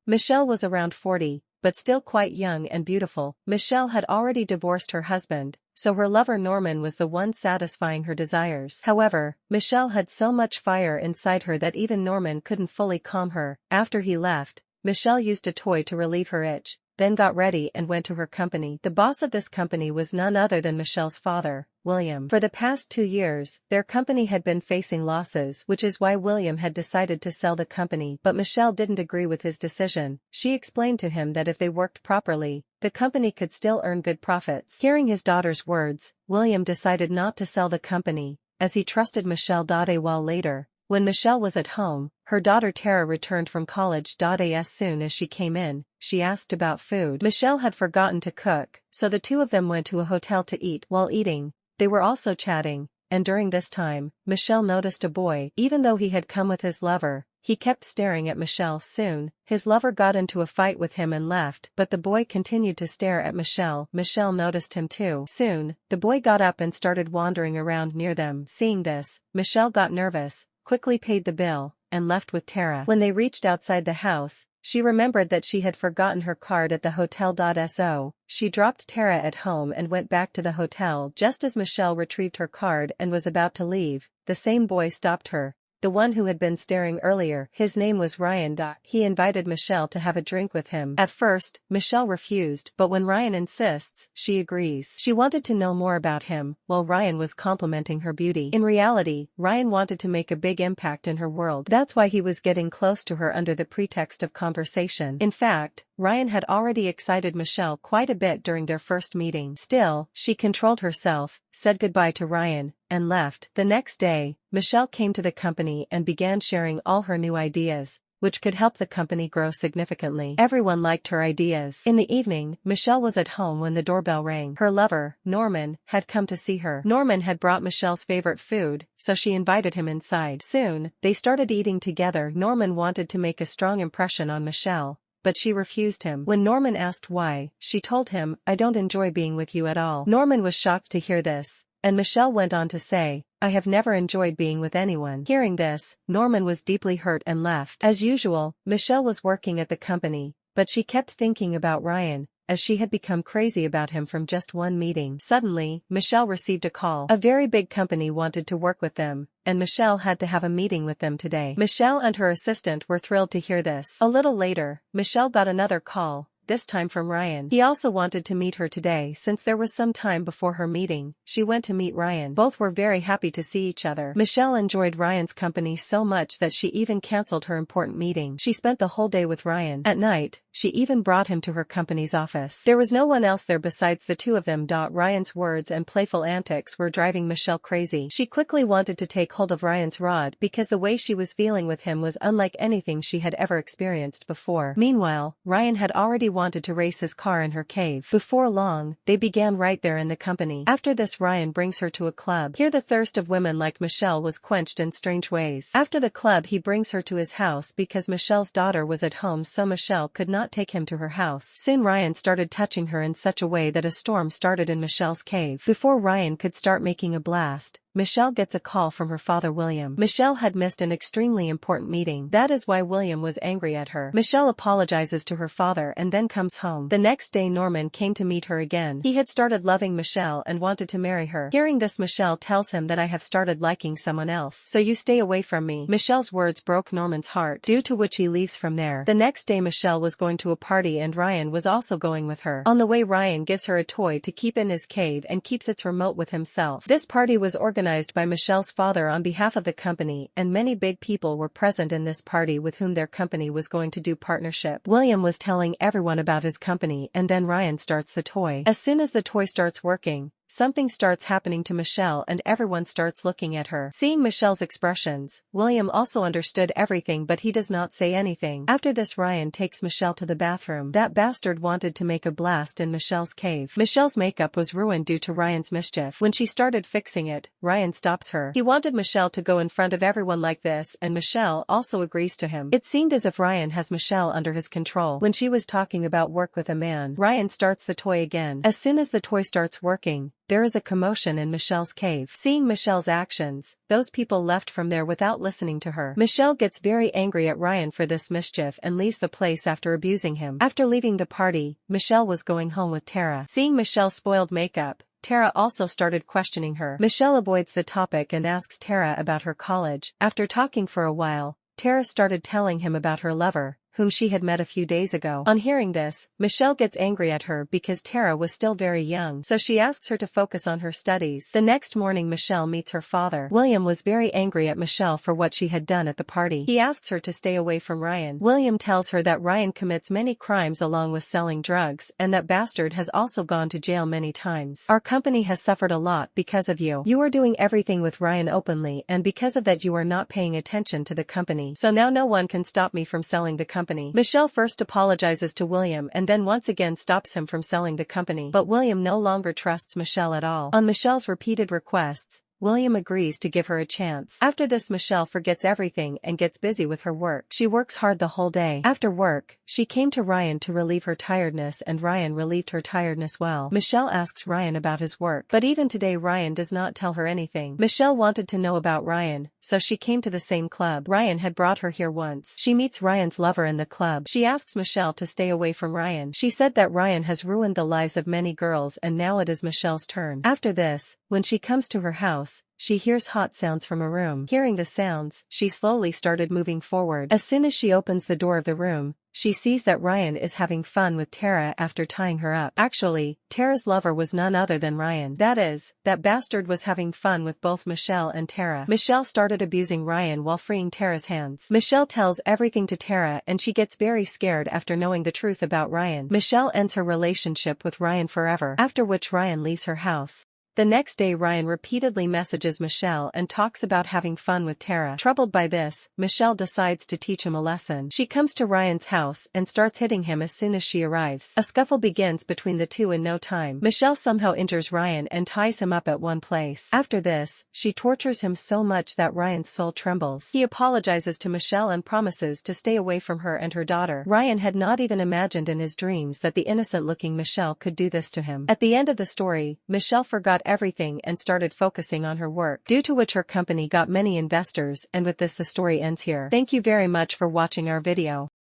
Michelle was around 40, but still quite young and beautiful. Michelle had already divorced her husband, so her lover Norman was the one satisfying her desires. However, Michelle had so much fire inside her that even Norman couldn't fully calm her. After he left, Michelle used a toy to relieve her itch, then got ready and went to her company. The boss of this company was none other than Michelle's father, William. For the past 2 years, their company had been facing losses, which is why William had decided to sell the company, but Michelle didn't agree with his decision. She explained to him that if they worked properly, the company could still earn good profits. Hearing his daughter's words, William decided not to sell the company, as he trusted Michelle. A while later, when Michelle was at home, her daughter Tara returned from college. As soon as she came in, she asked about food. Michelle had forgotten to cook, so the two of them went to a hotel to eat. While eating, they were also chatting, and during this time, Michelle noticed a boy. Even though he had come with his lover, he kept staring at Michelle. Soon, his lover got into a fight with him and left, but the boy continued to stare at Michelle. Michelle noticed him too. Soon, the boy got up and started wandering around near them. Seeing this, Michelle got nervous, quickly paid the bill, and left with Tara. When they reached outside the house, she remembered that she had forgotten her card at the hotel. So, she dropped Tara at home and went back to the hotel. Just as Michelle retrieved her card and was about to leave, the same boy stopped her. The one who had been staring earlier. His name was Ryan. He invited Michelle to have a drink with him. At first, Michelle refused, but when Ryan insists, she agrees. She wanted to know more about him, while Ryan was complimenting her beauty. In reality, Ryan wanted to make a big impact in her world. That's why he was getting close to her under the pretext of conversation. In fact, Ryan had already excited Michelle quite a bit during their first meeting. Still, she controlled herself, said goodbye to Ryan, and left. The next day, Michelle came to the company and began sharing all her new ideas, which could help the company grow significantly. Everyone liked her ideas. In the evening, Michelle was at home when the doorbell rang. Her lover, Norman, had come to see her. Norman had brought Michelle's favorite food, so she invited him inside. Soon, they started eating together. Norman wanted to make a strong impression on Michelle, but she refused him. When Norman asked why, she told him, "I don't enjoy being with you at all." Norman was shocked to hear this, and Michelle went on to say, "I have never enjoyed being with anyone." Hearing this, Norman was deeply hurt and left. As usual, Michelle was working at the company, but she kept thinking about Ryan, as she had become crazy about him from just one meeting. Suddenly, Michelle received a call. A very big company wanted to work with them, and Michelle had to have a meeting with them today. Michelle and her assistant were thrilled to hear this. A little later, Michelle got another call, this time from Ryan. He also wanted to meet her today. Since there was some time before her meeting, she went to meet Ryan. Both were very happy to see each other. Michelle enjoyed Ryan's company so much that she even cancelled her important meeting. She spent the whole day with Ryan. At night, she even brought him to her company's office. There was no one else there besides the two of them. Ryan's words and playful antics were driving Michelle crazy. She quickly wanted to take hold of Ryan's rod because the way she was feeling with him was unlike anything she had ever experienced before. Meanwhile, Ryan had already wanted to race his car in her cave. Before long, they began right there in the company. After this, Ryan brings her to a club. Here the thirst of women like Michelle was quenched in strange ways. After the club, he brings her to his house because Michelle's daughter was at home, so Michelle could not take him to her house. Soon Ryan started touching her in such a way that a storm started in Michelle's cave. Before Ryan could start making a blast, Michelle gets a call from her father William. Michelle had missed an extremely important meeting. That is why William was angry at her. Michelle apologizes to her father and then comes home. The next day Norman came to meet her again. He had started loving Michelle and wanted to marry her. Hearing this, Michelle tells him that I have started liking someone else, so you stay away from me. Michelle's words broke Norman's heart, due to which he leaves from there. The next day Michelle was going to a party and Ryan was also going with her. On the way, Ryan gives her a toy to keep in his cave and keeps its remote with himself. This party was organized by Michelle's father on behalf of the company, and many big people were present in this party with whom their company was going to do partnership. William was telling everyone about his company, and then Ryan starts the toy. As soon as the toy starts working, something starts happening to Michelle and everyone starts looking at her. Seeing Michelle's expressions, William also understood everything, but he does not say anything. After this, Ryan takes Michelle to the bathroom. That bastard wanted to make a blast in Michelle's cave. Michelle's makeup was ruined due to Ryan's mischief. When she started fixing it, Ryan stops her. He wanted Michelle to go in front of everyone like this, and Michelle also agrees to him. It seemed as if Ryan has Michelle under his control. When she was talking about work with a man, Ryan starts the toy again. As soon as the toy starts working, there is a commotion in Michelle's cave. Seeing Michelle's actions, those people left from there without listening to her. Michelle gets very angry at Ryan for this mischief and leaves the place after abusing him. After leaving the party, Michelle was going home with Tara. Seeing Michelle's spoiled makeup, Tara also started questioning her. Michelle avoids the topic and asks Tara about her college. After talking for a while, Tara started telling him about her lover, whom she had met a few days ago. On hearing this, Michelle gets angry at her because Tara was still very young, so she asks her to focus on her studies. The next morning Michelle meets her father. William was very angry at Michelle for what she had done at the party. He asks her to stay away from Ryan. William tells her that Ryan commits many crimes along with selling drugs and that bastard has also gone to jail many times. Our company has suffered a lot because of you. You are doing everything with Ryan openly, and because of that you are not paying attention to the company. So now no one can stop me from selling the company. Michelle first apologizes to William and then once again stops him from selling the company. But William no longer trusts Michelle at all. On Michelle's repeated requests, William agrees to give her a chance. After this, Michelle forgets everything and gets busy with her work. She works hard the whole day. After work, she came to Ryan to relieve her tiredness and Ryan relieved her tiredness well. Michelle asks Ryan about his work. But even today Ryan does not tell her anything. Michelle wanted to know about Ryan, so she came to the same club. Ryan had brought her here once. She meets Ryan's lover in the club. She asks Michelle to stay away from Ryan. She said that Ryan has ruined the lives of many girls and now it is Michelle's turn. After this, when she comes to her house, she hears hot sounds from a room. Hearing the sounds, she slowly started moving forward. As soon as she opens the door of the room, she sees that Ryan is having fun with Tara after tying her up. Actually, Tara's lover was none other than Ryan. That is, that bastard was having fun with both Michelle and Tara. Michelle started abusing Ryan while freeing Tara's hands. Michelle tells everything to Tara and she gets very scared after knowing the truth about Ryan. Michelle ends her relationship with Ryan forever, after which Ryan leaves her house. The next day Ryan repeatedly messages Michelle and talks about having fun with Tara. Troubled by this, Michelle decides to teach him a lesson. She comes to Ryan's house and starts hitting him as soon as she arrives. A scuffle begins between the two in no time. Michelle somehow injures Ryan and ties him up at one place. After this, she tortures him so much that Ryan's soul trembles. He apologizes to Michelle and promises to stay away from her and her daughter. Ryan had not even imagined in his dreams that the innocent-looking Michelle could do this to him. At the end of the story, Michelle forgot everything and started focusing on her work, due to which her company got many investors, and with this the story ends here. Thank you very much for watching our video.